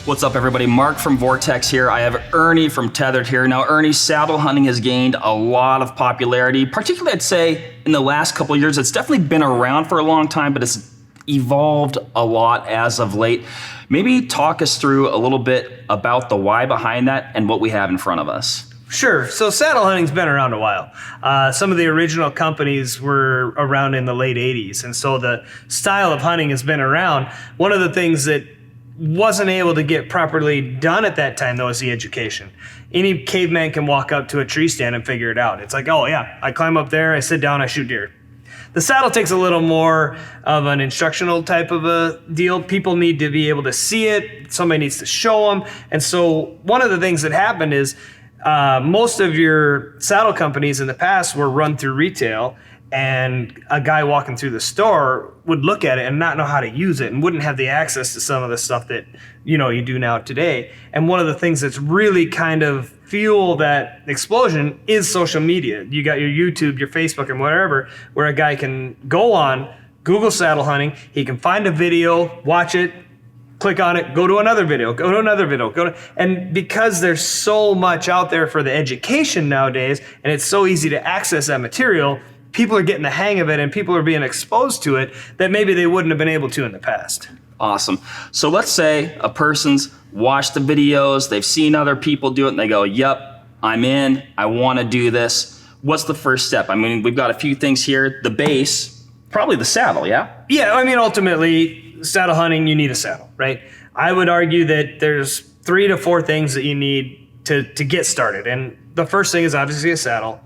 What's up, everybody? Mark from Vortex here. I have Ernie from Tethrd here. Now, Ernie, saddle hunting has gained a lot of popularity, particularly, I'd say, in the last couple of years. It's definitely been around for a long time, but it's evolved a lot as of late. Maybe talk us through a little bit about the why behind that and what we have in front of us. Sure. So saddle hunting's been around a while. Some of the original companies were around in the late 80s, and so the style of hunting has been around. One of the things that wasn't able to get properly done at that time, though, is the education. Any caveman can walk up to a tree stand and figure it out. It's like, oh yeah, I climb up there, I sit down, I shoot deer. The saddle takes a little more of an instructional type of a deal. People need to be able to see it. Somebody needs to show them. And so one of the things that happened is most of your saddle companies in the past were run through retail, and a guy walking through the store would look at it and not know how to use it and wouldn't have the access to some of the stuff that you do now today. And one of the things that's really kind of fuel that explosion is social media. You got your YouTube, your Facebook, and whatever, where a guy can go on, Google saddle hunting, he can find a video, watch it, click on it, go to another video, go to another video, and because there's so much out there for the education nowadays, and it's so easy to access that material, people are getting the hang of it and people are being exposed to it that maybe they wouldn't have been able to in the past. Awesome. So let's say a person's watched the videos, they've seen other people do it, and they go, yep, I'm in, I want to do this. What's the first step? I mean, we've got a few things here. The base, probably the saddle, yeah? Yeah, I mean, ultimately, saddle hunting, you need a saddle, right? I would argue that there's 3 to 4 things that you need to get started. And the first thing is obviously a saddle.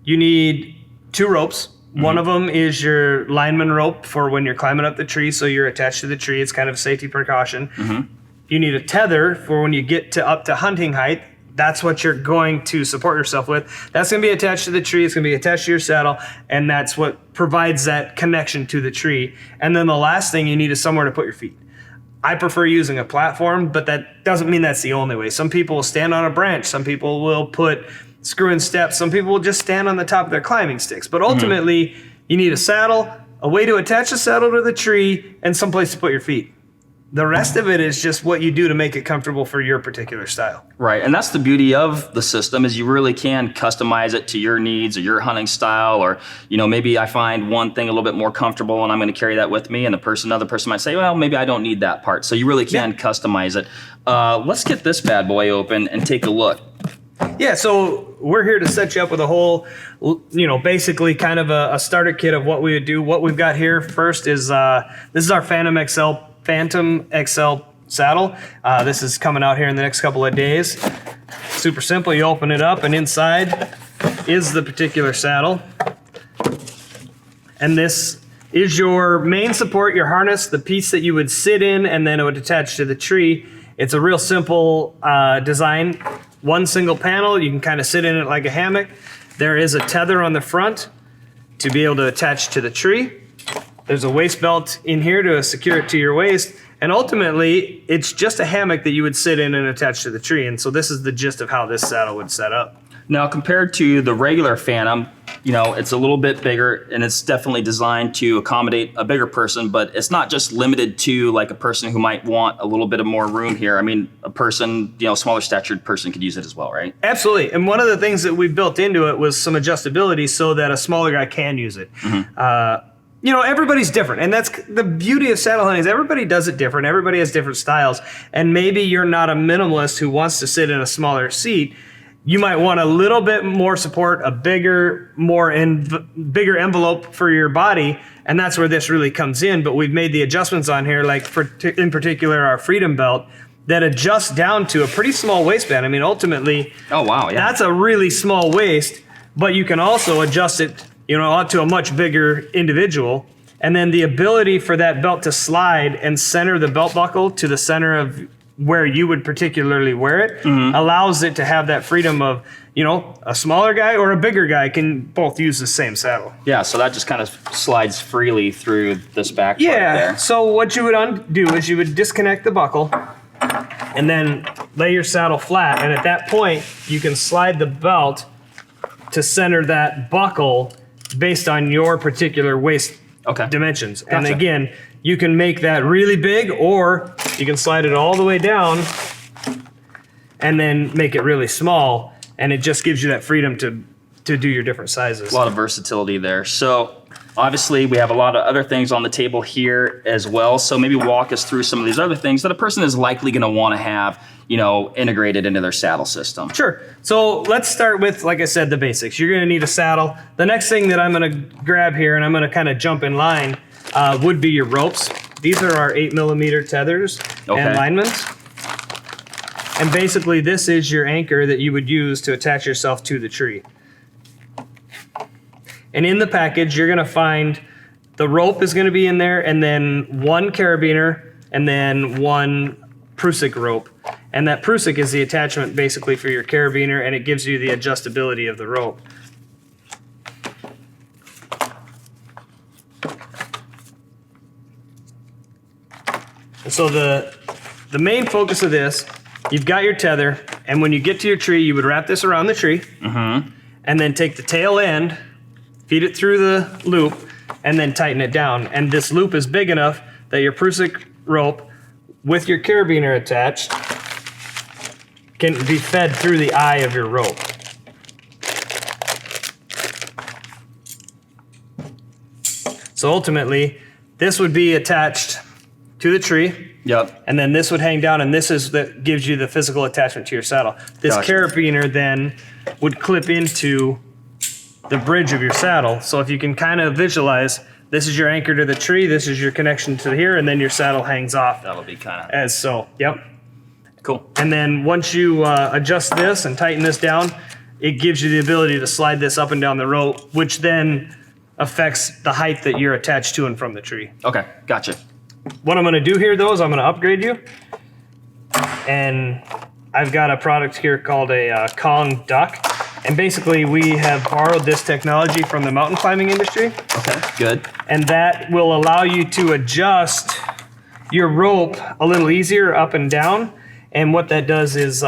You need 2 ropes. Mm-hmm. One of them is your lineman rope for when you're climbing up the tree, so you're attached to the tree. It's kind of a safety precaution. Mm-hmm. You need a tether for when you get to up to hunting height. That's what you're going to support yourself with. That's going to be attached to the tree. It's going to be attached to your saddle, and that's what provides that connection to the tree. And then the last thing you need is somewhere to put your feet. I prefer using a platform, but that doesn't mean that's the only way. Some people will stand on a branch. Some people will put screw-in steps. Some people will just stand on the top of their climbing sticks. But ultimately, you need a saddle, a way to attach the saddle to the tree, and someplace to put your feet. The rest of it is just what you do to make it comfortable for your particular style. Right, and that's the beauty of the system is you really can customize it to your needs or your hunting style, or maybe I find one thing a little bit more comfortable and I'm going to carry that with me, and another person might say, well, maybe I don't need that part. So you really can customize it. Let's get this bad boy open and take a look. Yeah, so we're here to set you up with a whole, basically kind of a starter kit of what we would do. What we've got here first is, this is our Phantom XL saddle. This is coming out here in the next couple of days. Super simple. You open it up and inside is the particular saddle. And this is your main support, your harness, the piece that you would sit in, and then it would attach to the tree. It's a real simple design. One single panel. You can kind of sit in it like a hammock. There is a tether on the front to be able to attach to the tree. There's a waist belt in here to secure it to your waist. And ultimately, it's just a hammock that you would sit in and attach to the tree. And so this is the gist of how this saddle would set up. Now, compared to the regular Phantom, it's a little bit bigger, and it's definitely designed to accommodate a bigger person, but it's not just limited to like a person who might want a little bit of more room here. I mean, a person, smaller statured person could use it as well, right? Absolutely. And one of the things that we built into it was some adjustability so that a smaller guy can use it. Mm-hmm. Everybody's different, and that's the beauty of saddle hunting is everybody does it different. Everybody has different styles, and maybe you're not a minimalist who wants to sit in a smaller seat. You might want a little bit more support, a bigger envelope for your body, and that's where this really comes in. But we've made the adjustments on here, like in particular our Freedom Belt, that adjusts down to a pretty small waistband. I mean, ultimately, oh wow, yeah, that's a really small waist, but you can also adjust it, onto a much bigger individual. And then the ability for that belt to slide and center the belt buckle to the center of where you would particularly wear it allows it to have that freedom of, a smaller guy or a bigger guy can both use the same saddle. Yeah, so that just kind of slides freely through this back part there. Yeah, so what you would undo is you would disconnect the buckle and then lay your saddle flat. And at that point, you can slide the belt to center that buckle based on your particular waist dimensions. Gotcha. And again, you can make that really big or you can slide it all the way down and then make it really small, and it just gives you that freedom to do your different sizes. A lot of versatility there. So obviously we have a lot of other things on the table here as well. So maybe walk us through some of these other things that a person is likely going to want to have, you know, integrated into their saddle system. Sure. So let's start with, like I said, the basics. You're going to need a saddle. The next thing that I'm going to grab here, and I'm going to kind of jump in line, would be your ropes. These are our 8mm tethers and linements. And basically this is your anchor that you would use to attach yourself to the tree. And in the package, you're gonna find the rope is gonna be in there, and then one carabiner, and then one Prusik rope. And that Prusik is the attachment basically for your carabiner, and it gives you the adjustability of the rope. And so the main focus of this, you've got your tether, and when you get to your tree, you would wrap this around the tree, and then take the tail end, feed it through the loop, and then tighten it down. And this loop is big enough that your Prusik rope with your carabiner attached can be fed through the eye of your rope. So ultimately, this would be attached to the tree. Yep. And then this would hang down, and this is that gives you the physical attachment to your saddle. This carabiner then would clip into the bridge of your saddle. So if you can kind of visualize, this is your anchor to the tree, this is your connection to here, and then your saddle hangs off. That'll be kind of as so. Yep. Cool. And then once you adjust this and tighten this down, it gives you the ability to slide this up and down the rope, which then affects the height that you're attached to and from the tree. Okay, gotcha. What I'm gonna do here though is I'm gonna upgrade you. And I've got a product here called a Kong duck. And basically we have borrowed this technology from the mountain climbing industry. Okay, good. And that will allow you to adjust your rope a little easier up and down. And what that does is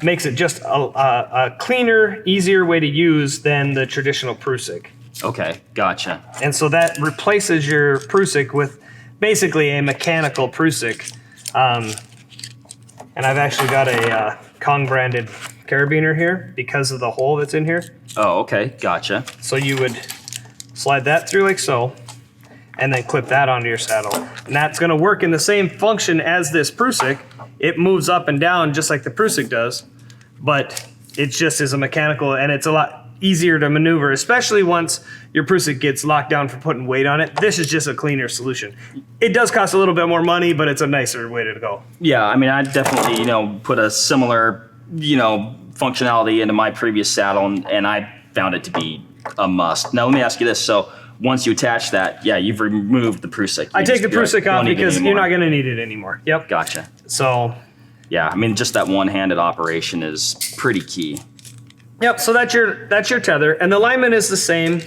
makes it just a cleaner, easier way to use than the traditional Prusik. Okay, gotcha. And so that replaces your Prusik with basically a mechanical Prusik. And I've actually got a Kong branded carabiner here because of the hole that's in here. Oh, okay, gotcha. So you would slide that through like so, and then clip that onto your saddle. And that's gonna work in the same function as this Prusik. It moves up and down just like the Prusik does, but it just is a mechanical, and it's a lot easier to maneuver, especially once your Prusik gets locked down for putting weight on it. This is just a cleaner solution. It does cost a little bit more money, but it's a nicer way to go. Yeah, I mean, I definitely, you know, put a similar, you know, functionality into my previous saddle, and I found it to be a must. Now, let me ask you this. So once you attach that, yeah, you've removed the Prusik. I take the Prusik off because you're not gonna need it anymore. Yep. Gotcha. So. Yeah, I mean, just that one-handed operation is pretty key. Yep, so that's your tether, and the alignment is the same.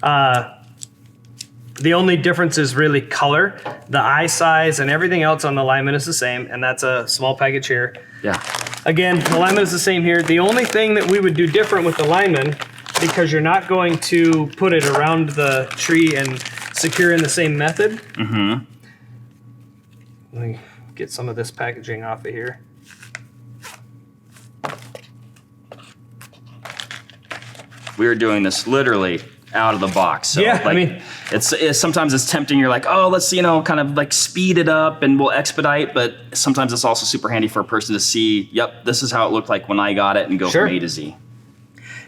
The only difference is really color. The eye size and everything else on the alignment is the same, and that's a small package here. Yeah. Again, the alignment is the same here. The only thing that we would do different with the alignment, because you're not going to put it around the tree and secure in the same method. Let me get some of this packaging off of here. We were doing this literally out of the box. So yeah, like, I mean, it's sometimes it's tempting. You're like, oh, let's, you know, kind of like speed it up and we'll expedite. But sometimes it's also super handy for a person to see, yep, this is how it looked like when I got it, and go from A to Z.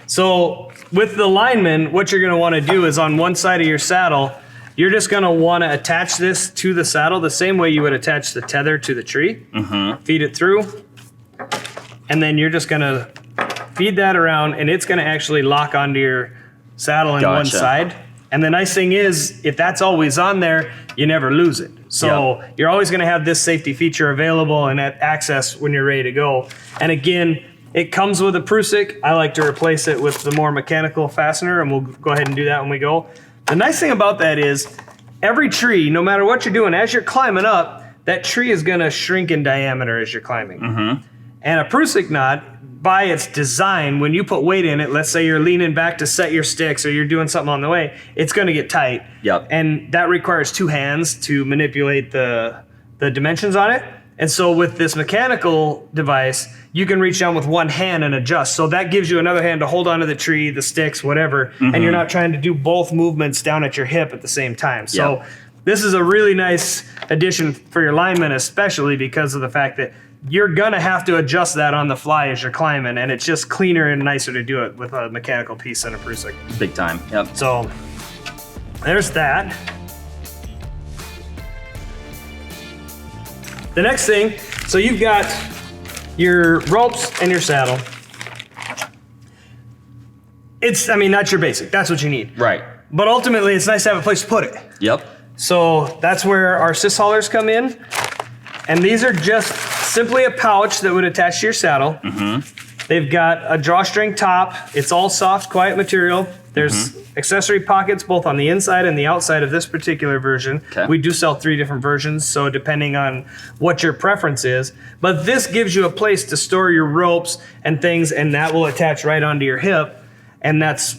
So with the lineman, what you're going to want to do is on one side of your saddle, you're just going to want to attach this to the saddle the same way you would attach the tether to the tree. Feed it through, and then you're just going to feed that around, and it's going to actually lock onto your saddle on one side. And the nice thing is, if that's always on there, you never lose it. So you're always going to have this safety feature available and at access when you're ready to go. And again, it comes with a Prusik. I like to replace it with the more mechanical fastener, and we'll go ahead and do that when we go. The nice thing about that is every tree, no matter what you're doing, as you're climbing up, that tree is going to shrink in diameter as you're climbing. And a Prusik knot by its design, when you put weight in it, let's say you're leaning back to set your sticks or you're doing something on the way, it's going to get tight. Yep. And that requires two hands to manipulate the dimensions on it. And so with this mechanical device, you can reach down with one hand and adjust. So that gives you another hand to hold onto the tree, the sticks, whatever, and you're not trying to do both movements down at your hip at the same time. So this is a really nice addition for your linemen, especially because of the fact that you're gonna have to adjust that on the fly as you're climbing, and it's just cleaner and nicer to do it with a mechanical piece than a Prusik. Big time, yep. So there's that. The next thing, so you've got your ropes and your saddle. That's your basic, that's what you need. Right. But ultimately, it's nice to have a place to put it. Yep. So that's where our cis haulers come in. And these are just simply a pouch that would attach to your saddle. They've got a drawstring top. It's all soft, quiet material. There's accessory pockets both on the inside and the outside of this particular version. Okay. We do sell 3 different versions, so depending on what your preference is. But this gives you a place to store your ropes and things, and that will attach right onto your hip. And that's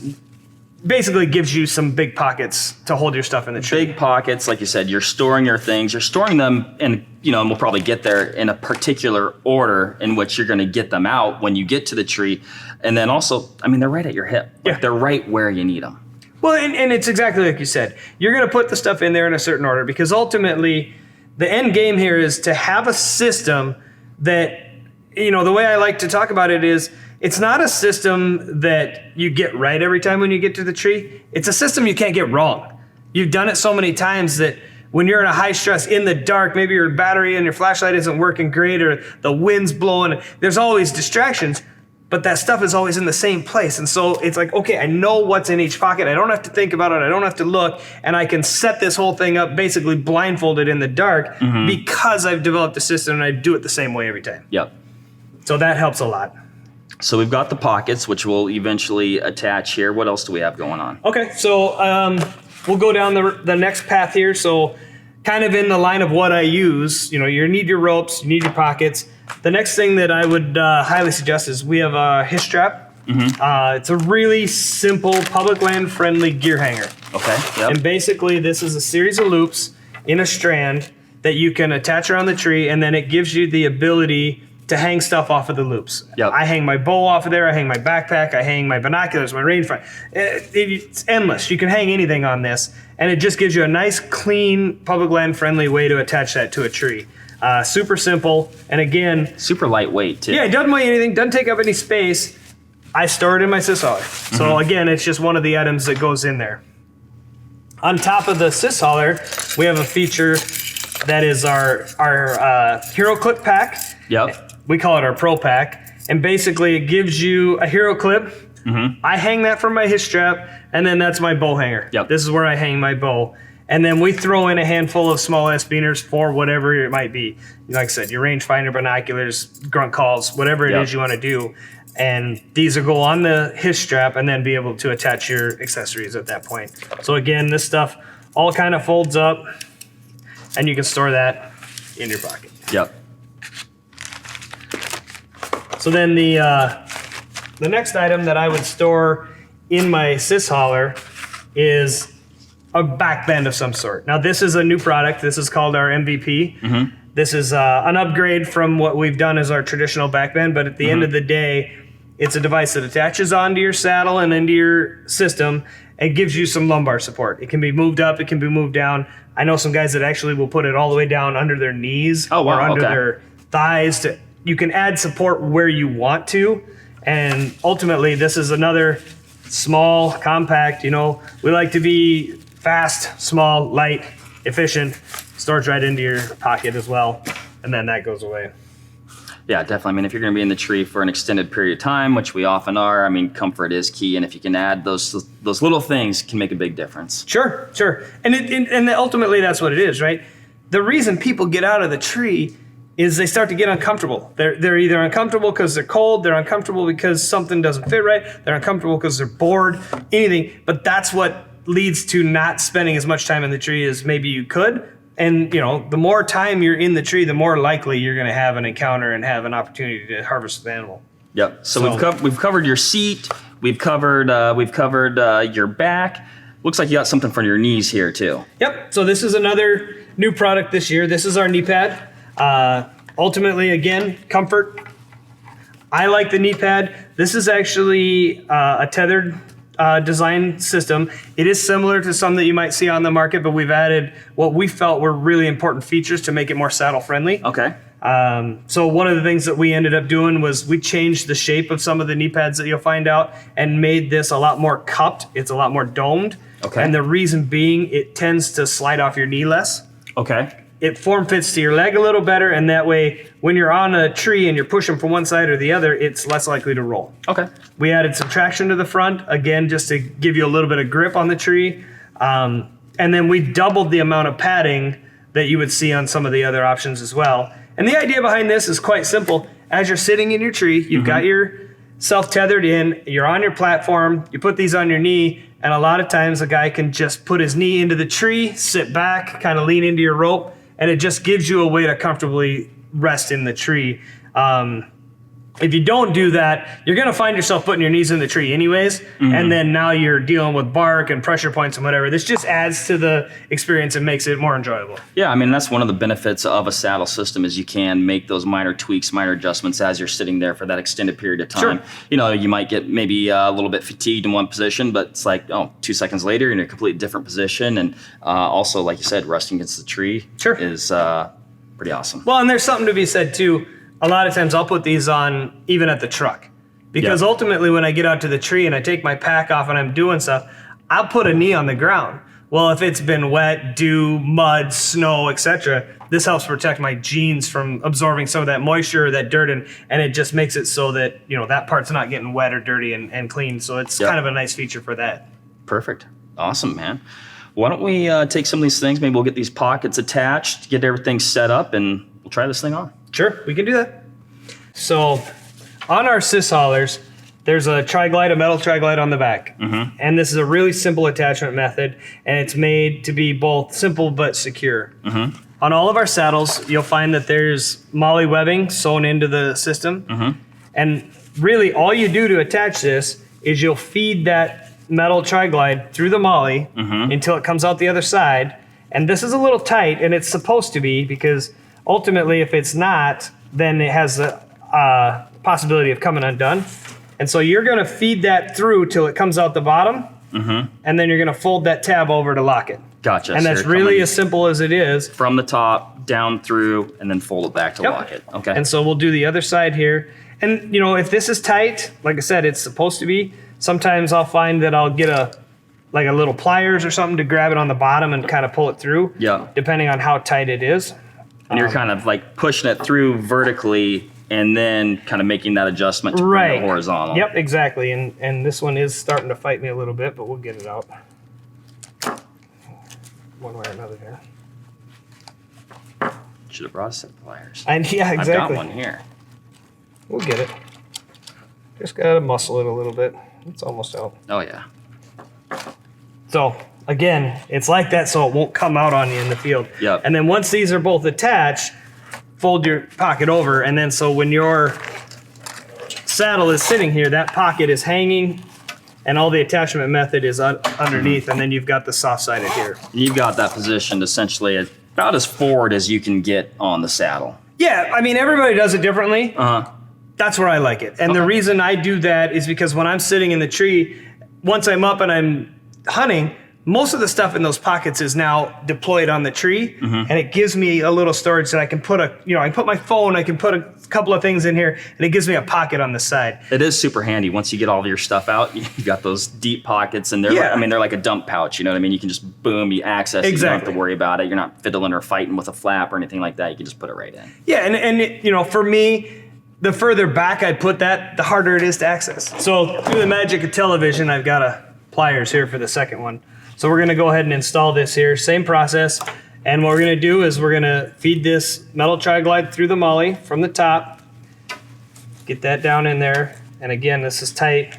basically gives you some big pockets to hold your stuff in the tree. Big pockets, like you said, you're storing your things. You're storing them in, and we'll probably get there in a particular order in which you're going to get them out when you get to the tree. And then also, they're right at your hip. Like they're right where you need them. Well, and it's exactly like you said. You're going to put the stuff in there in a certain order because ultimately the end game here is to have a system that, the way I like to talk about it is it's not a system that you get right every time when you get to the tree. It's a system you can't get wrong. You've done it so many times that when you're in a high stress in the dark, maybe your battery and your flashlight isn't working great or the wind's blowing, there's always distractions, but that stuff is always in the same place. And so it's like, okay, I know what's in each pocket. I don't have to think about it. I don't have to look. And I can set this whole thing up basically blindfolded in the dark because I've developed a system and I do it the same way every time. Yep. So that helps a lot. So we've got the pockets, which we'll eventually attach here. What else do we have going on? Okay, so we'll go down the next path here. So kind of in the line of what I use, you need your ropes, you need your pockets. The next thing that I would highly suggest is we have a hitch strap. It's a really simple, public land friendly gear hanger. Okay, yep. And basically this is a series of loops in a strand that you can attach around the tree, and then it gives you the ability to hang stuff off of the loops. Yep. I hang my bow off of there, I hang my backpack, I hang my binoculars, my rangefinder. It's endless. You can hang anything on this, and it just gives you a nice, clean, public land friendly way to attach that to a tree. Super simple, and again, super lightweight too. Yeah, it doesn't weigh anything, doesn't take up any space. I store it in my cis hauler. So again, it's just one of the items that goes in there. On top of the cis hauler, we have a feature that is our Hero Clip Pack. Yep. We call it our Pro Pack, and basically it gives you a hero clip. I hang that from my hitch strap, and then that's my bow hanger. Yep. This is where I hang my bow. And then we throw in a handful of small S-beaners for whatever it might be. Like I said, your rangefinder, binoculars, grunt calls, whatever it is you want to do. And these will go on the hitch strap and then be able to attach your accessories at that point. So again, this stuff all kind of folds up, and you can store that in your pocket. Yep. So then the next item that I would store in my cis hauler is a back bend of some sort. Now this is a new product. This is called our MVP. This is an upgrade from what we've done as our traditional back bend, but at the end of the day, it's a device that attaches onto your saddle and into your system and gives you some lumbar support. It can be moved up, it can be moved down. I know some guys that actually will put it all the way down under their knees or under their thighs. You can add support where you want to, and ultimately this is another small, compact, we like to be fast, small, light, efficient, stores right into your pocket as well, and then that goes away. Yeah, definitely. If you're going to be in the tree for an extended period of time, which we often are, comfort is key, and if you can add those little things, can make a big difference. Sure. And ultimately that's what it is, right? The reason people get out of the tree is they start to get uncomfortable. They're either uncomfortable because they're cold, they're uncomfortable because something doesn't fit right, they're uncomfortable because they're bored, anything. But that's what leads to not spending as much time in the tree as maybe you could. And the more time you're in the tree, the more likely you're going to have an encounter and have an opportunity to harvest an animal. Yep. So we've covered your seat. We've covered your back. Looks like you got something for your knees here too. Yep. So this is another new product this year. This is our knee pad. Ultimately, again, comfort. I like the knee pad. This is actually a Tethrd design system. It is similar to some that you might see on the market, but we've added what we felt were really important features to make it more saddle friendly. Okay. So one of the things that we ended up doing was we changed the shape of some of the knee pads that you'll find out and made this a lot more cupped. It's a lot more domed. Okay. And the reason being, it tends to slide off your knee less. Okay. It form fits to your leg a little better, and that way, when you're on a tree and you're pushing from one side or the other, it's less likely to roll. Okay. We added some traction to the front, again, just to give you a little bit of grip on the tree. And then we doubled the amount of padding that you would see on some of the other options as well. And the idea behind this is quite simple. As you're sitting in your tree, you've got yourself tethered in, you're on your platform, you put these on your knee, and a lot of times a guy can just put his knee into the tree, sit back, kind of lean into your rope, and it just gives you a way to comfortably rest in the tree. If you don't do that, you're gonna find yourself putting your knees in the tree anyways, and then now you're dealing with bark and pressure points and whatever. This just adds to the experience and makes it more enjoyable. Yeah, I mean, that's one of the benefits of a saddle system is you can make those minor tweaks, minor adjustments as you're sitting there for that extended period of time. Sure. You know, you might get maybe a little bit fatigued in one position, but it's like, 2 seconds later, you're in a completely different position. And also, like you said, resting against the tree is pretty awesome. Well, and there's something to be said too. A lot of times I'll put these on even at the truck because ultimately when I get out to the tree and I take my pack off and I'm doing stuff, I'll put a knee on the ground. Well, if it's been wet, dew, mud, snow, etc., this helps protect my jeans from absorbing some of that moisture or that dirt, and it just makes it so that, you know, that part's not getting wet or dirty and clean. So it's kind of a nice feature for that. Perfect. Awesome, man. Why don't we take some of these things, maybe we'll get these pockets attached, get everything set up, and we'll try this thing on. Sure, we can do that. So on our cis haulers, there's a tri-glide, a metal tri-glide on the back. And this is a really simple attachment method, and it's made to be both simple but secure. On all of our saddles, you'll find that there's MOLLE webbing sewn into the system. And really all you do to attach this is you'll feed that metal tri-glide through the MOLLE until it comes out the other side. And this is a little tight, and it's supposed to be, because ultimately if it's not, then it has the possibility of coming undone. And so you're gonna feed that through till it comes out the bottom, and then you're gonna fold that tab over to lock it. Gotcha. And that's really as simple as it is. From the top, down through, and then fold it back to lock it. Okay. And so we'll do the other side here. And you know, if this is tight, like I said, it's supposed to be, sometimes I'll find that I'll get a little pliers or something to grab it on the bottom and kind of pull it through. Yeah. Depending on how tight it is. And you're kind of like pushing it through vertically and then kind of making that adjustment to bring it horizontal. Yep, exactly. And this one is starting to fight me a little bit, but we'll get it out. One way or another here. Should have brought a set of pliers. Yeah, exactly. I've got one here. We'll get it. Just gotta muscle it a little bit. It's almost out. Oh yeah. So again, it's like that so it won't come out on you in the field. Yep. And then once these are both attached, fold your pocket over, and then so when your saddle is sitting here, that pocket is hanging and all the attachment method is underneath, and then you've got the soft sided here. You've got that positioned essentially about as forward as you can get on the saddle. Yeah, I mean, everybody does it differently. That's where I like it. And the reason I do that is because when I'm sitting in the tree, once I'm up and I'm hunting, most of the stuff in those pockets is now deployed on the tree, and it gives me a little storage that I can put I can put my phone, I can put a couple of things in here, and it gives me a pocket on the side. It is super handy. Once you get all of your stuff out, you've got those deep pockets, and they're like a dump pouch. You know what I mean? You can just boom, you access it. You don't have to worry about it. You're not fiddling or fighting with a flap or anything like that. You can just put it right in. Yeah, and it, for me, the further back I put that, the harder it is to access. So through the magic of television, I've got a pliers here for the second one. So we're gonna go ahead and install this here, same process. And what we're gonna do is we're gonna feed this metal tri-glide through the MOLLE from the top, get that down in there. And again, this is tight.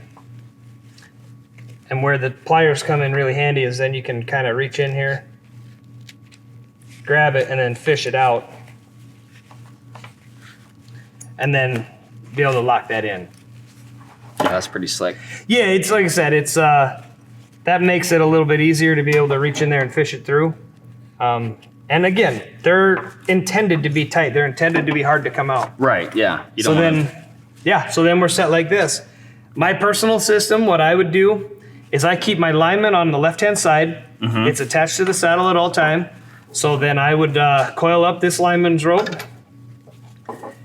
And where the pliers come in really handy is then you can kind of reach in here, grab it, and then fish it out. And then be able to lock that in. That's pretty slick. Yeah, it's like I said, it's that makes it a little bit easier to be able to reach in there and fish it through. And again, they're intended to be tight. They're intended to be hard to come out. Right, yeah. You So don't so then we're set like this. My personal system, what I would do is I keep my lineman on the left-hand side. It's attached to the saddle at all time. So then I would coil up this lineman's rope,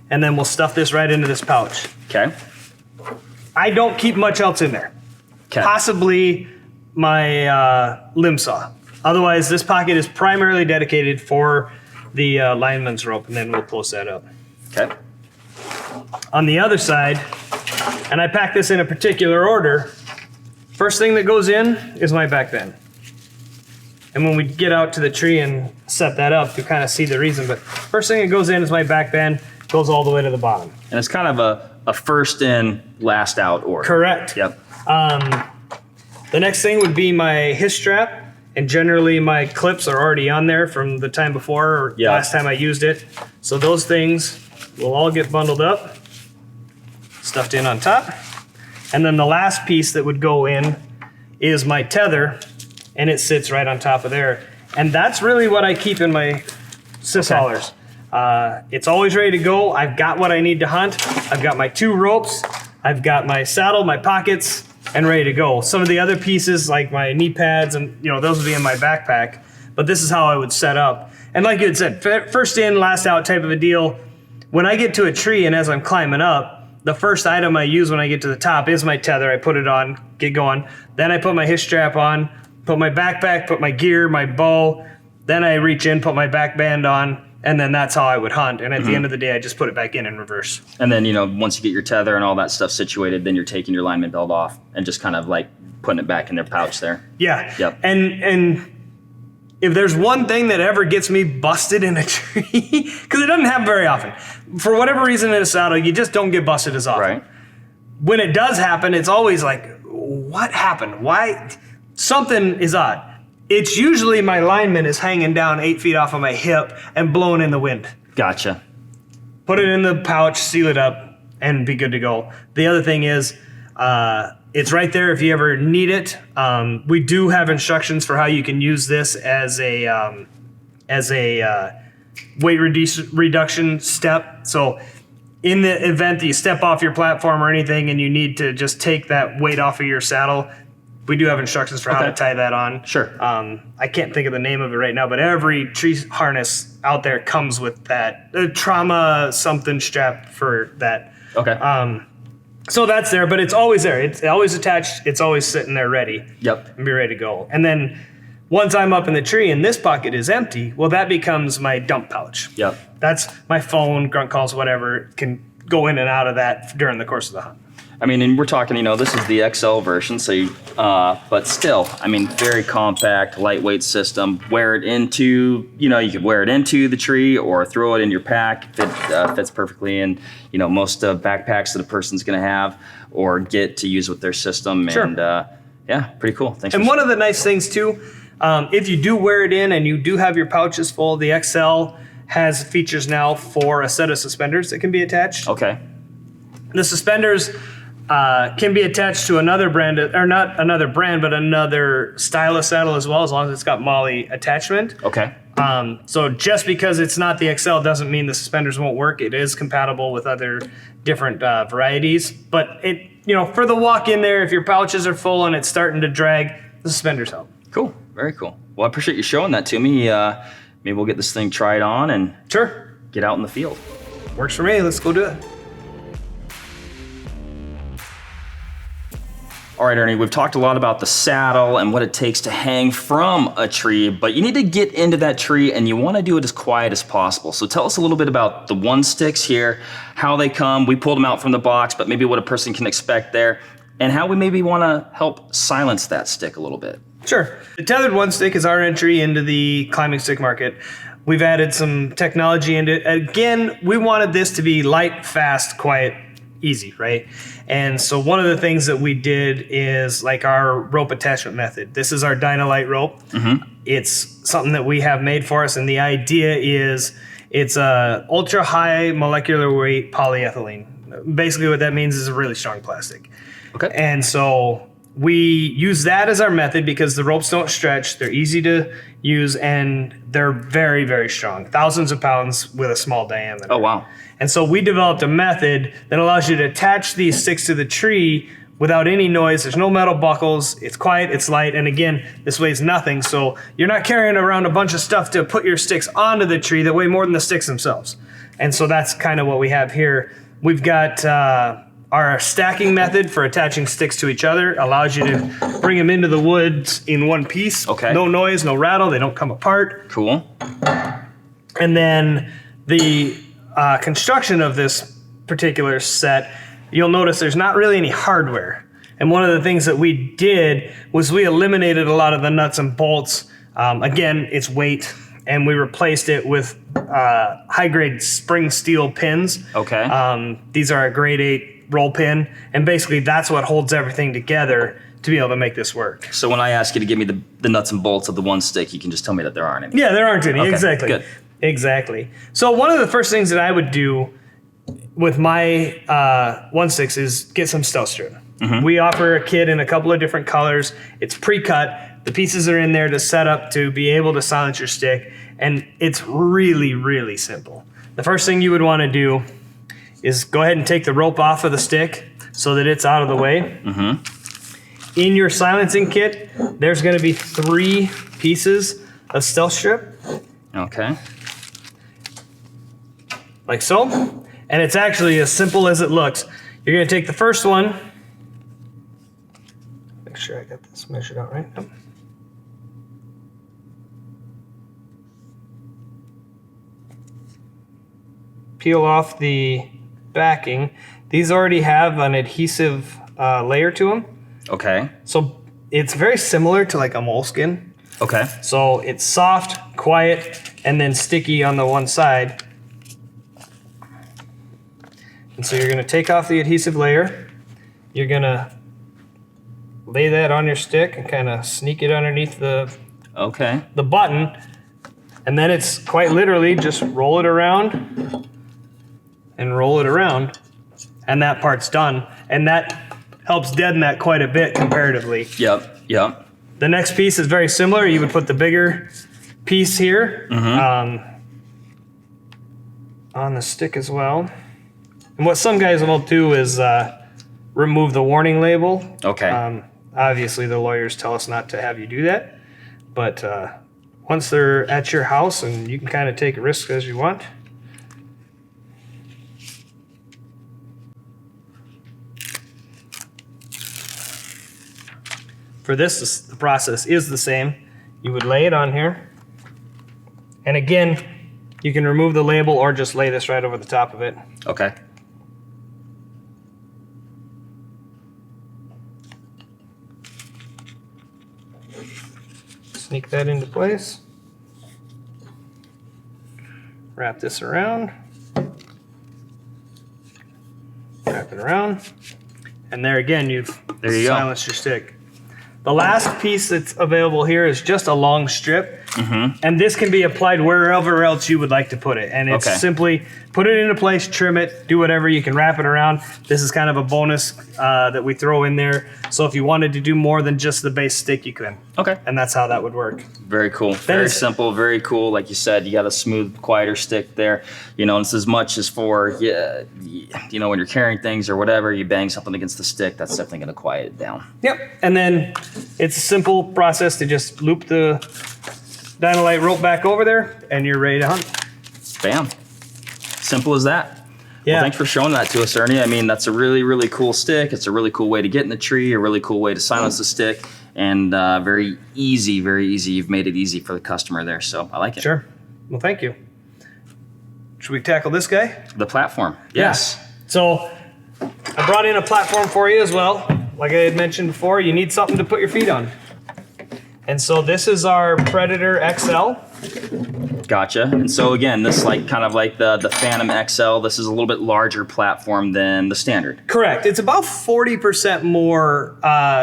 and then we'll stuff this right into this pouch. Okay. I don't keep much else in there. Okay. Possibly my limb saw. Otherwise, this pocket is primarily dedicated for the lineman's rope, and then we'll close that up. Okay. On the other side, and I pack this in a particular order, first thing that goes in is my back bend. And when we get out to the tree and set that up, you kind of see the reason, but first thing that goes in is my back bend, goes all the way to the bottom. And it's kind of a first in, last out order. Correct. Yep. The next thing would be my his strap, and generally my clips are already on there from the time before or last time I used it. So those things will all get bundled up, stuffed in on top. And then the last piece that would go in is my tether, and it sits right on top of there. And that's really what I keep in my cis haulers. It's always ready to go. I've got what I need to hunt. I've got my 2 ropes. I've got my saddle, my pockets, and ready to go. Some of the other pieces, like my knee pads, and those would be in my backpack. But this is how I would set up. And like you had said, first in, last out type of a deal. When I get to a tree and as I'm climbing up, the first item I use when I get to the top is my tether. I put it on, get going. Then I put my his strap on, put my backpack, put my gear, my bow. Then I reach in, put my back band on, and then that's how I would hunt. And at the end of the day, I just put it back in reverse. And then, once you get your tether and all that stuff situated, then you're taking your lineman belt off and just kind of like putting it back in their pouch there. Yeah. Yep. And if there's one thing that ever gets me busted in a tree, because it doesn't happen very often. For whatever reason in a saddle, you just don't get busted as often. Right. When it does happen, it's always like, what happened? Why? Something is odd. It's usually my lineman is hanging down 8 feet off of my hip and blowing in the wind. Gotcha. Put it in the pouch, seal it up, and be good to go. The other thing is, it's right there if you ever need it. We do have instructions for how you can use this as a weight reduction step. So in the event that you step off your platform or anything and you need to just take that weight off of your saddle, we do have instructions for how to tie that on. Sure. I can't think of the name of it right now, but every tree harness out there comes with that trauma something strap for that. Okay. So that's there, but it's always there. It's always attached. It's always sitting there ready. Yep. And be ready to go. And then once I'm up in the tree and this pocket is empty, well, that becomes my dump pouch. Yep. That's my phone, grunt calls, whatever, can go in and out of that during the course of the hunt. I mean, and we're talking, this is the XL version, so but still, very compact, lightweight system. Wear it into, you could wear it into the tree or throw it in your pack. It fits perfectly in, most backpacks that a person's going to have or get to use with their system. Sure. And yeah, pretty cool. Thanks. And one of the nice things too, if you do wear it in and you do have your pouches full, the XL has features now for a set of suspenders that can be attached. Okay. The suspenders can be attached to another brand, or not another brand, but another style of saddle as long as it's got MOLLE attachment. Okay. So just because it's not the XL doesn't mean the suspenders won't work. It is compatible with other different varieties. But for the walk in there, if your pouches are full and it's starting to drag, the suspenders help. Cool. Very cool. Well, I appreciate you showing that to me. Maybe we'll get this thing tried on and get out in the field. Works for me. Let's go do it. All right, Ernie, we've talked a lot about the saddle and what it takes to hang from a tree, but you need to get into that tree and you want to do it as quiet as possible. So tell us a little bit about the one sticks here, how they come. We pulled them out from the box, but maybe what a person can expect there and how we maybe want to help silence that stick a little bit. Sure. The Tethrd one stick is our entry into the climbing stick market. We've added some technology into it. Again, we wanted this to be light, fast, quiet, easy, right? And so one of the things that we did is like our rope attachment method. This is our Dynalite rope. Mm-hmm. It's something that we have made for us, and the idea is it's a ultra high molecular weight polyethylene. Basically what that means is a really strong plastic. Okay. And so we use that as our method because the ropes don't stretch. They're easy to use and they're very, very strong. Thousands of pounds with a small diameter. Oh, wow. And so we developed a method that allows you to attach these sticks to the tree without any noise. There's no metal buckles. It's quiet, it's light, and again, this weighs nothing. So you're not carrying around a bunch of stuff to put your sticks onto the tree that weigh more than the sticks themselves. And so that's kind of what we have here. We've got our stacking method for attaching sticks to each other. Allows you to bring them into the woods in one piece. Okay. No noise, no rattle, they don't come apart. Cool. And then the construction of this particular set, you'll notice there's not really any hardware. And one of the things that we did was we eliminated a lot of the nuts and bolts. Again, it's weight, and we replaced it with high-grade spring steel pins. Okay. These are a grade 8 roll pin, and basically that's what holds everything together to be able to make this work. So when I ask you to give me the nuts and bolts of the one stick, you can just tell me that there aren't any. Yeah, there aren't any. Okay, Exactly. good. Exactly. So one of the first things that I would do with my 1/6 is get some stealth strip. We offer a kit in a couple of different colors. It's pre-cut. The pieces are in there to set up to be able to silence your stick, and it's really, really simple. The first thing you would want to do is go ahead and take the rope off of the stick so that it's out of the way. In your silencing kit, there's going to be 3 pieces of stealth strip. Okay. Like so. And it's actually as simple as it looks. You're going to take the first one. Make sure I got this measured out right. Yep. Peel off the backing. These already have an adhesive layer to them. Okay. So it's very similar to like a moleskin. Okay. So it's soft, quiet, and then sticky on the one side. And so you're going to take off the adhesive layer. You're going to lay that on your stick and kind of sneak it underneath the button. And then it's quite literally just roll it around and roll it around. And that part's done. And that helps deaden that quite a bit comparatively. Yep. Yep. The next piece is very similar. You would put the bigger piece here on the stick as well. And what some guys will do is remove the warning label. Okay. Obviously, the lawyers tell us not to have you do that. But once they're at your house, and you can kind of take risks as you want. For this, the process is the same. You would lay it on here. And again, you can remove the label or just lay this right over the top of it. Okay. Sneak that into place. Wrap this around. Wrap it around. And there again, you've silenced your stick. The last piece that's available here is just a long strip. And this can be applied wherever else you would like to put it. And it's simply put it into place, trim it, do whatever. You can wrap it around. This is kind of a bonus that we throw in there. So if you wanted to do more than just the base stick, you can. Okay. And that's how that would work. Very cool. Very simple, very cool. Like you said, you got a smooth, quieter stick there. You know, and it's as much as for, you know, when you're carrying things or whatever, you bang something against the stick, that's definitely going to quiet it down. Yep. And then it's a simple process to just loop the dynamite rope back over there, and you're ready to hunt. Bam. Simple as that. Yeah. Well, thanks for showing that to us, Ernie. I mean, that's a really, really cool stick. It's a really cool way to get in the tree, a really cool way to silence the stick, and very easy, very easy. You've made it easy for the customer there, so I like it. Sure. Well, thank you. Should we tackle this guy? The platform. Yes. Yeah. So I brought in a platform for you as well. Like I had mentioned before, you need something to put your feet on. And so this is our Predator XL. Gotcha. And so again, this kind of like the Phantom XL, this is a little bit larger platform than the standard. Correct. It's about 40% more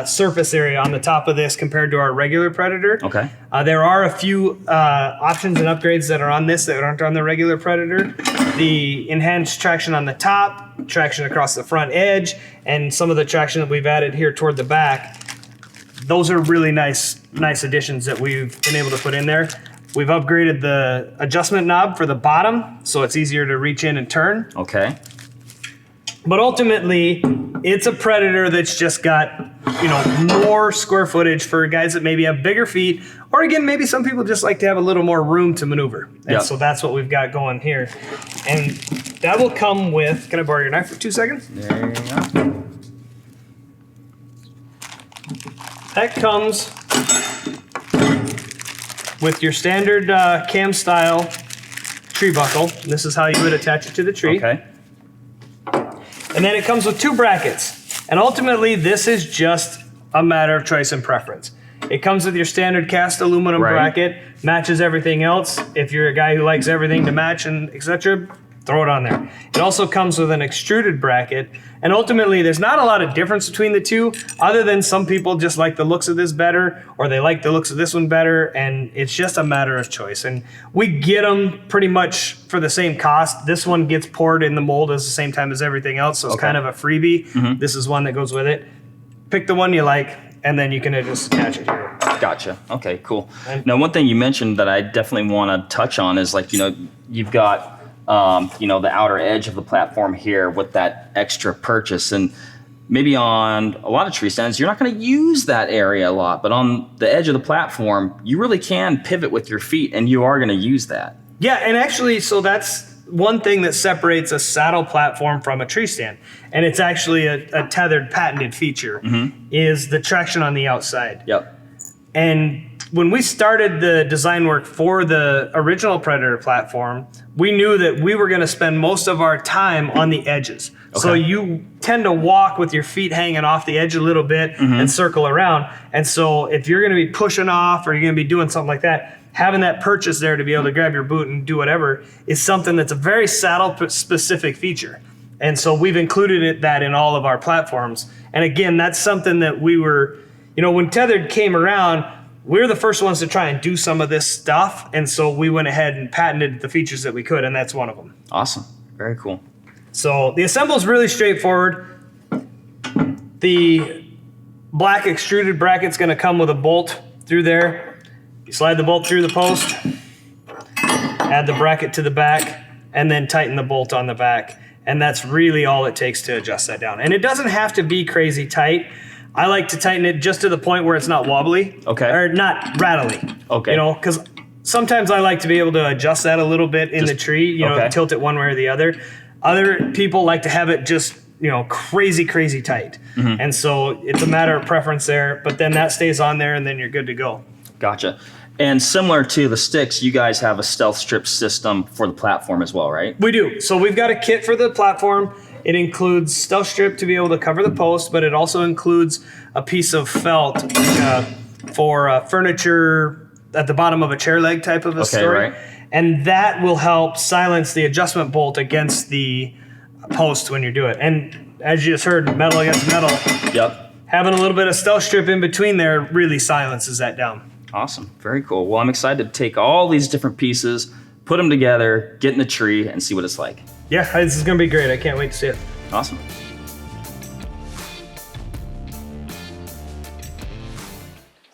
surface area on the top of this compared to our regular Predator. Okay. There are a few options and upgrades that are on this that aren't on the regular Predator. The enhanced traction on the top, traction across the front edge, and some of the traction that we've added here toward the back. Those are really nice additions that we've been able to put in there. We've upgraded the adjustment knob for the bottom, so it's easier to reach in and turn. Okay. But ultimately, it's a Predator that's just got, more square footage for guys that maybe have bigger feet, or again, maybe some people just like to have a little more room to maneuver. And so that's what we've got going here. And that will come with, can I borrow your knife for 2 seconds? There you go. That comes with your standard cam style tree buckle. This is how you would attach it to the tree. Okay. And then it comes with 2 brackets. And ultimately, this is just a matter of choice and preference. It comes with your standard cast aluminum bracket, matches everything else. If you're a guy who likes everything to match and etc., throw it on there. It also comes with an extruded bracket. And ultimately, there's not a lot of difference between the two, other than some people just like the looks of this better, or they like the looks of this one better, and it's just a matter of choice. And we get them pretty much for the same cost. This one gets poured in the mold at the same time as everything else, so it's kind of a freebie. Mm-hmm. This is one that goes with it. Pick the one you like, and then you can just attach it here. Gotcha. Okay, cool. Now, one thing you mentioned that I definitely want to touch on is you've got the outer edge of the platform here with that extra purchase, and maybe on a lot of tree stands you're not going to use that area a lot, but on the edge of the platform you really can pivot with your feet, and you are going to use that. Yeah, and actually, so that's one thing that separates a saddle platform from a tree stand, and it's actually a Tethrd patented feature, is the traction on the outside. Yep. And when we started the design work for the original Predator platform, we knew that we were going to spend most of our time on the edges. Okay. So you tend to walk with your feet hanging off the edge a little bit and circle around. And so if you're going to be pushing off or you're going to be doing something like that, having that purchase there to be able to grab your boot and do whatever is something that's a very saddle-specific feature. And so we've included that in all of our platforms. And again, that's something that we were, when Tethrd came around, we were the first ones to try and do some of this stuff, and so we went ahead and patented the features that we could, and that's one of them. Awesome. Very cool. So the assembly is really straightforward. The black extruded bracket's going to come with a bolt through there. You slide the bolt through the post, add the bracket to the back, and then tighten the bolt on the back, and that's really all it takes to adjust that down. And it doesn't have to be crazy tight. I like to tighten it just to the point where it's not wobbly. Okay. Or not rattly. Okay. Because sometimes I like to be able to adjust that a little bit in the tree, tilt it one way or the other. Other people like to have it just, crazy, crazy tight. And so it's a matter of preference there, but then that stays on there and then you're good to go. Gotcha. And similar to the sticks, you guys have a stealth strip system for the platform as well, right? We do. So we've got a kit for the platform. It includes stealth strip to be able to cover the post, but it also includes a piece of felt for furniture at the bottom of a chair leg type of a story. Right. And that will help silence the adjustment bolt against the post when you do it. And as you just heard, metal against metal. Yep. Having a little bit of stealth strip in between there really silences that down. Awesome. Very cool. Well, I'm excited to take all these different pieces, put them together, get in the tree, and see what it's like. Yeah, this is going to be great. I can't wait to see it. Awesome.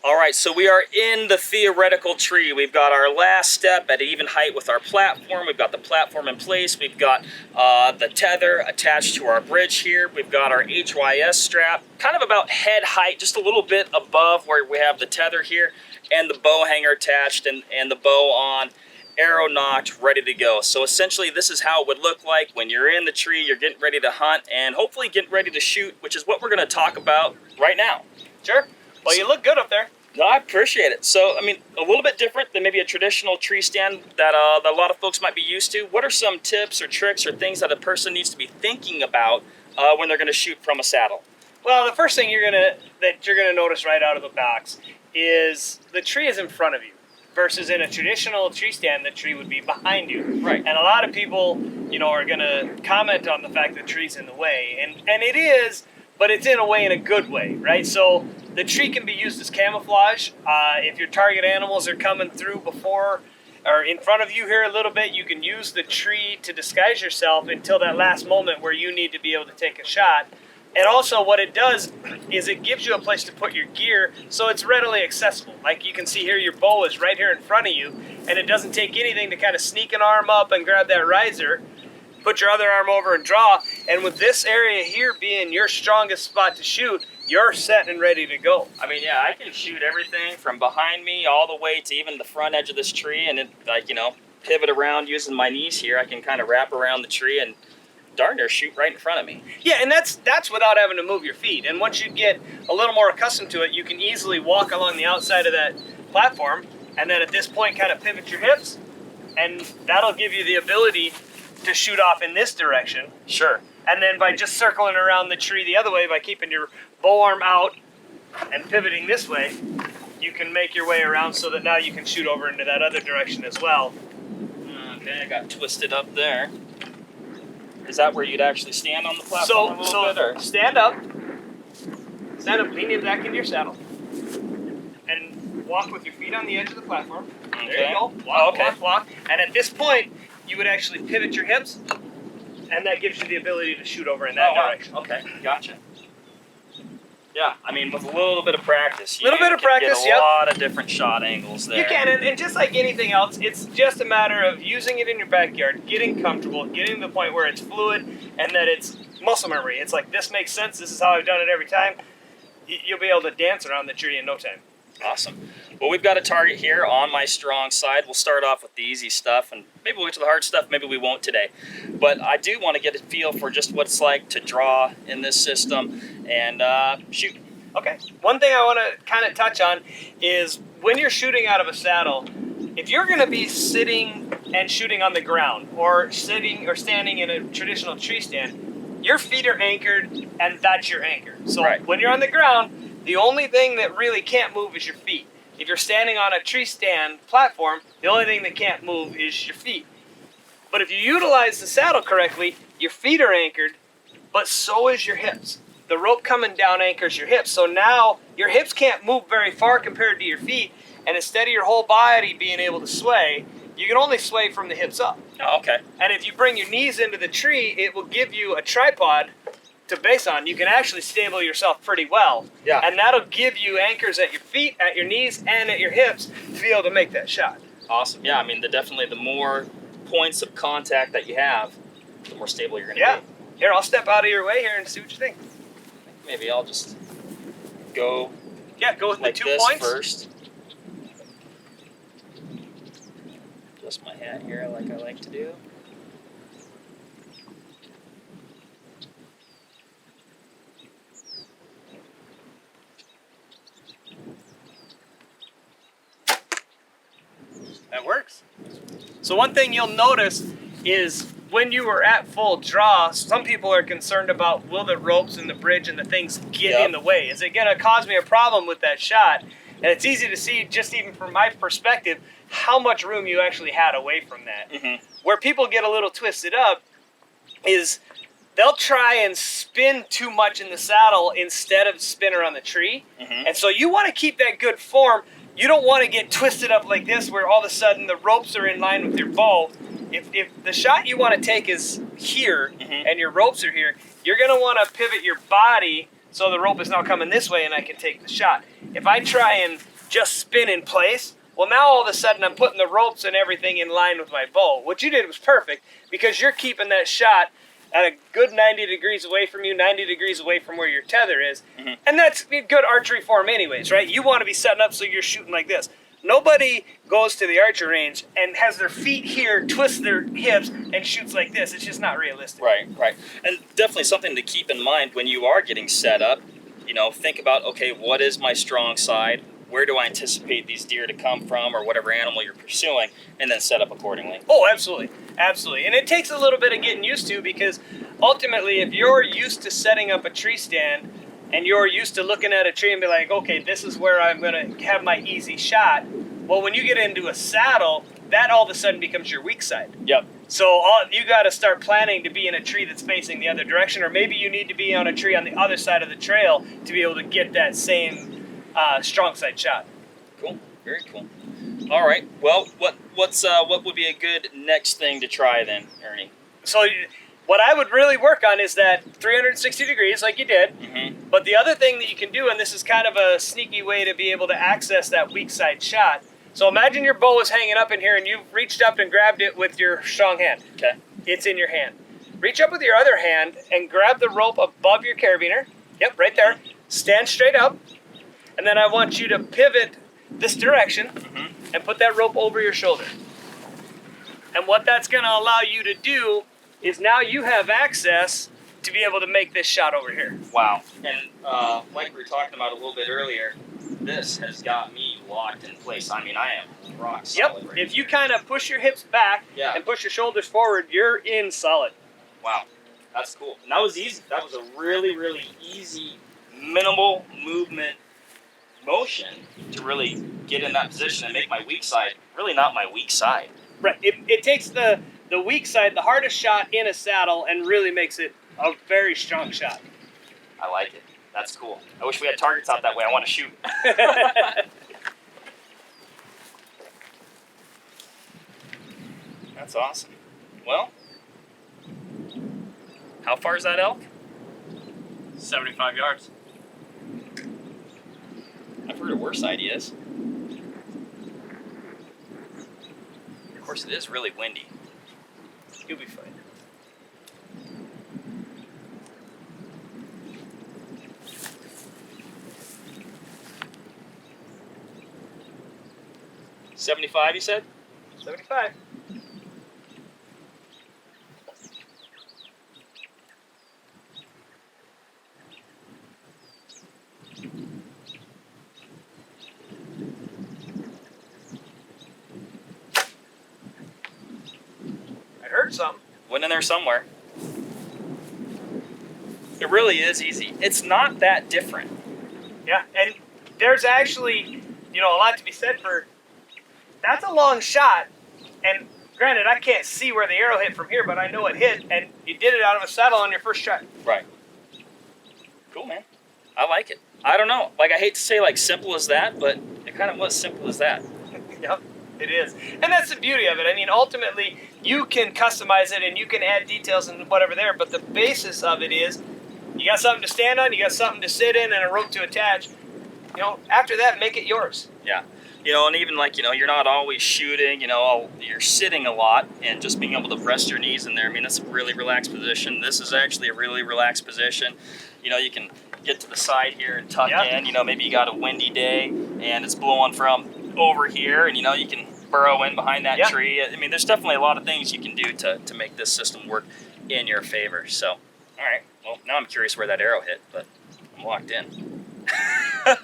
All right, so we are in the theoretical tree. We've got our last step at even height with our platform. We've got the platform in place. We've got the tether attached to our bridge here. We've got our HYS strap, kind of about head height, just a little bit above where we have the tether here, and the bow hanger attached and the bow on, arrow nocked, ready to go. So essentially this is how it would look like when you're in the tree, you're getting ready to hunt, and hopefully getting ready to shoot, which is what we're going to talk about right now. Sure. Well, you look good up there. No, I appreciate it. So, I mean, a little bit different than maybe a traditional tree stand that a lot of folks might be used to. What are some tips or tricks or things that a person needs to be thinking about when they're going to shoot from a saddle? Well, the first thing you're gonna notice right out of the box is the tree is in front of you versus in a traditional tree stand, the tree would be behind you. Right. And a lot of people, you know, are going to comment on the fact that the tree's in the way. And it is, but it's in a way, in a good way, right? So the tree can be used as camouflage. If your target animals are coming through before or in front of you here a little bit, you can use the tree to disguise yourself until that last moment where you need to be able to take a shot. And also what it does is it gives you a place to put your gear so it's readily accessible. Like you can see here, your bow is right here in front of you, and it doesn't take anything to kind of sneak an arm up and grab that riser, put your other arm over and draw. And with this area here being your strongest spot to shoot, you're set and ready to go. I mean, yeah, I can shoot everything from behind me all the way to even the front edge of this tree, and it, like, you know, pivot around using my knees here. I can kind of wrap around the tree and darn near shoot right in front of me. Yeah, and that's without having to move your feet. And once you get a little more accustomed to it, you can easily walk along the outside of that platform, and then at this point kind of pivot your hips, and that'll give you the ability to shoot off in this direction. Sure. And then by just circling around the tree the other way, by keeping your bow arm out and pivoting this way, you can make your way around so that now you can shoot over into that other direction as well. Okay, I got twisted up there. Is that where you'd actually stand on the platform a little bit? Or? Stand up, lean it back into your saddle, and walk with your feet on the edge of the platform. Okay. There you go. Walk, walk. And at this point, you would actually pivot your hips, and that gives you the ability to shoot over in that direction. Wow. Okay, gotcha. Yeah, I mean, with a little bit of practice, get a lot of different shot angles there. You can, and just like anything else, it's just a matter of using it in your backyard, getting comfortable, getting to the point where it's fluid, and that it's muscle memory. It's like, this makes sense, this is how I've done it every time. You'll be able to dance around the tree in no time. Awesome. Well, we've got a target here on my strong side. We'll start off with the easy stuff, and maybe we'll get to the hard stuff, maybe we won't today. But I do want to get a feel for just what it's like to draw in this system and shoot. Okay. One thing I want to kind of touch on is when you're shooting out of a saddle, if you're going to be sitting and shooting on the ground or sitting or standing in a traditional tree stand, your feet are anchored and that's your anchor. So when you're on the ground, the only thing that really can't move is your feet. If you're standing on a tree stand platform, the only thing that can't move is your feet. But if you utilize the saddle correctly, your feet are anchored, but so is your hips. The rope coming down anchors your hips, so now your hips can't move very far compared to your feet, and instead of your whole body being able to sway, you can only sway from the hips up. Oh, okay. And if you bring your knees into the tree, it will give you a tripod to base on. You can actually stable yourself pretty well. Yeah. And that'll give you anchors at your feet, at your knees, and at your hips to be able to make that shot. Awesome. Yeah, I mean, definitely the more points of contact that you have, the more stable you're going to be. Here, I'll step out of your way here and see what you think. Maybe I'll just go go with like the 2 this points. first. Adjust my hat here like I like to do. That works. So one thing you'll notice is when you are at full draw, some people are concerned about, will the ropes and the bridge and the things get in the way? Is it going to cause me a problem with that shot? And it's easy to see, just even from my perspective, how much room you actually had away from that. Mm-hmm. Where people get a little twisted up is they'll try and spin too much in the saddle instead of spin around the tree. Mm-hmm. And so you want to keep that good form. You don't want to get twisted up like this where all of a sudden the ropes are in line with your bow. If the shot you want to take is here and your ropes are here, you're going to want to pivot your body so the rope is now coming this way and I can take the shot. If I try and just spin in place, well, now all of a sudden I'm putting the ropes and everything in line with my bow. What you did was perfect because you're keeping that shot at a good 90 degrees away from you, 90 degrees away from where your tether is. And that's good archery form anyways, right? You want to be setting up so you're shooting like this. Nobody goes to the archery range and has their feet here, twists their hips, and shoots like this. It's just not realistic. Right. And definitely something to keep in mind when you are getting set up. You know, think about, okay, what is my strong side? Where do I anticipate these deer to come from or whatever animal you're pursuing, and then set up accordingly. Oh, absolutely. Absolutely. And it takes a little bit of getting used to because ultimately if you're used to setting up a tree stand and you're used to looking at a tree and be like, okay, this is where I'm going to have my easy shot, Well, when you get into a saddle, that all of a sudden becomes your weak side. Yep. So you got to start planning to be in a tree that's facing the other direction, or maybe you need to be on a tree on the other side of the trail to be able to get that same strong side shot. Cool. Very cool. All right. Well, what would be a good next thing to try then, Ernie? So what I would really work on is that 360 degrees like you did. Mm-hmm. But the other thing that you can do, and this is kind of a sneaky way to be able to access that weak side shot. So imagine your bow is hanging up in here and you've reached up and grabbed it with your strong hand. Okay. It's in your hand. Reach up with your other hand and grab the rope above your carabiner. Yep, right there. Stand straight up. And then I want you to pivot this direction and put that rope over your shoulder. And what that's going to allow you to do is now you have access to be able to make this shot over here. Wow. And like we were talking about a little bit earlier, this has got me locked in place. I mean, I am rock solid. Yep. Right If you here. kind of push your hips back and push your shoulders forward, you're in solid. Wow. That's cool. And that was easy. That was a really, really easy, minimal movement motion to really get in that position and make my weak side really not my weak side. Right. It takes the weak side, the hardest shot in a saddle, and really makes it a very strong shot. I like it. That's cool. I wish we had targets out that way. I want to shoot. That's awesome. Well, how far is that elk? 75 yards. I've heard of worse ideas. Of course, it is really windy. You'll be fine. $75, you said? 75. I heard something. Went in there somewhere. It really is easy. It's not that different. Yeah, and there's actually, a lot to be said for, that's a long shot, and granted, I can't see where the arrow hit from here, but I know it hit, and you did it out of a saddle on your first shot. Right. Cool, man. I like it. I don't know. Like, I hate to say, simple as that, but it kind of was simple as that. Yep, it is. And that's the beauty of it. I mean, ultimately, you can customize it, and you can add details and whatever there, but the basis of it is, you got something to stand on, you got something to sit in, and a rope to attach. After that, make it yours. Yeah. And even you're not always shooting, you're sitting a lot, and just being able to rest your knees in there. I mean, that's a really relaxed position. This is actually a really relaxed position. You can get to the side here and tuck in. Maybe you got a windy day and it's blowing from over here, and you can burrow in behind that tree. I mean, there's definitely a lot of things you can do to make this system work in your favor. So, all right. Well, now I'm curious where that arrow hit, but I'm locked in.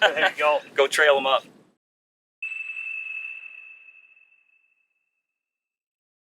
There you go. Go trail them up.